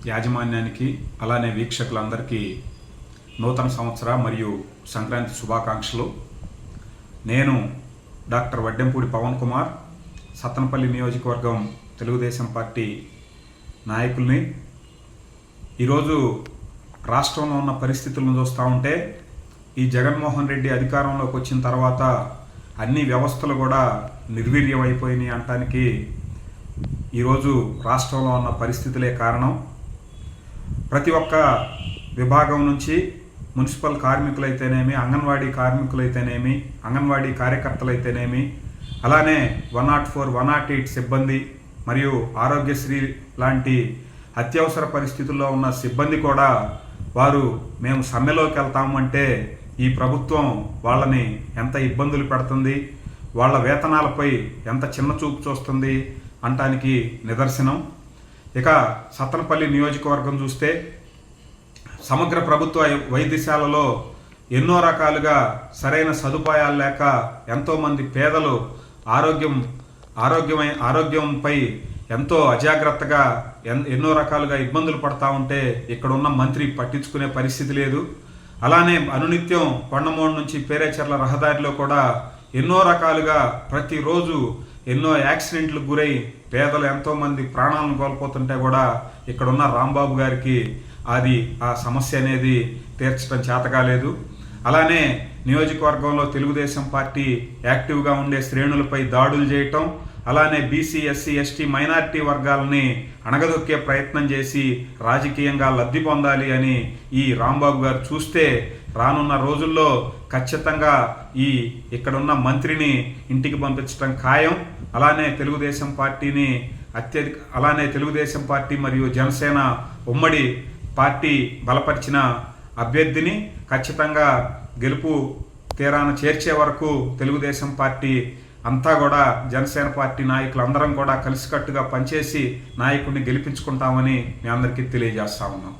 యాజమాన్యానికి అలానే వీక్షకులందరికీ నూతన సంవత్సర మరియు సంక్రాంతి శుభాకాంక్షలు. నేను డాక్టర్ వడ్డెంపూడి పవన్ కుమార్, సత్తెనపల్లి నియోజకవర్గం తెలుగుదేశం పార్టీ నాయకుల్ని. ఈరోజు రాష్ట్రంలో ఉన్న పరిస్థితులను చూస్తూ ఉంటే ఈ జగన్మోహన్ రెడ్డి అధికారంలోకి వచ్చిన తర్వాత అన్ని వ్యవస్థలు కూడా నిర్వీర్యం అయిపోయినాయి అనటానికి ఈరోజు రాష్ట్రంలో ఉన్న పరిస్థితులే కారణం. ప్రతి ఒక్క విభాగం నుంచి మున్సిపల్ కార్మికులైతేనేమి, అంగన్వాడీ కార్మికులైతేనేమి, అంగన్వాడీ కార్యకర్తలైతేనేమి, అలానే 104, 108 సిబ్బంది మరియు ఆరోగ్యశ్రీ లాంటి అత్యవసర పరిస్థితుల్లో ఉన్న సిబ్బంది కూడా వారు మేము సమ్మెలోకి వెళ్తామంటే ఈ ప్రభుత్వం వాళ్ళని ఎంత ఇబ్బందులు పెడుతుంది, వాళ్ళ వేతనాలపై ఎంత చిన్న చూపు చూస్తుంది అనటానికి నిదర్శనం. ఇక సత్తెనపల్లి నియోజకవర్గం చూస్తే సమగ్ర ప్రభుత్వ వైద్యశాలలో ఎన్నో రకాలుగా సరైన సదుపాయాలు లేక ఎంతోమంది పేదలు ఆరోగ్యంపై ఎంతో అజాగ్రత్తగా ఎన్నో రకాలుగా ఇబ్బందులు పడతా ఉంటే ఇక్కడున్న మంత్రి పట్టించుకునే పరిస్థితి లేదు. అలానే అనునిత్యం కొండమూడు నుంచి పేరేచర్ల రహదారిలో కూడా ఎన్నో రకాలుగా ప్రతిరోజు ఎన్నో యాక్సిడెంట్లకు గురై పేదలు ఎంతోమంది ప్రాణాలను కోల్పోతుంటే కూడా ఇక్కడున్న రాంబాబు గారికి ఆ సమస్య అనేది తీర్చడం చేతకాలేదు. అలానే నియోజకవర్గంలో తెలుగుదేశం పార్టీ యాక్టివ్గా ఉండే శ్రేణులపై దాడులు చేయటం, అలానే బీసీ, ఎస్సీ, ఎస్టీ, మైనారిటీ వర్గాలని అణగదొక్కే ప్రయత్నం చేసి రాజకీయంగా లబ్ధి పొందాలి అని ఈ రాంబాబు గారు చూస్తే రానున్న రోజుల్లో ఖచ్చితంగా ఇక్కడున్న మంత్రిని ఇంటికి పంపించడం ఖాయం. అలానే తెలుగుదేశం పార్టీ మరియు జనసేన ఉమ్మడి పార్టీ బలపరిచిన అభ్యర్థిని ఖచ్చితంగా గెలుపు తీరాన చేర్చే వరకు తెలుగుదేశం పార్టీ అంతా కూడా జనసేన పార్టీ నాయకులందరం కూడా కలిసికట్టుగా పనిచేసి నాయకుడిని గెలిపించుకుంటామని మీ అందరికీ తెలియజేస్తా ఉన్నాం.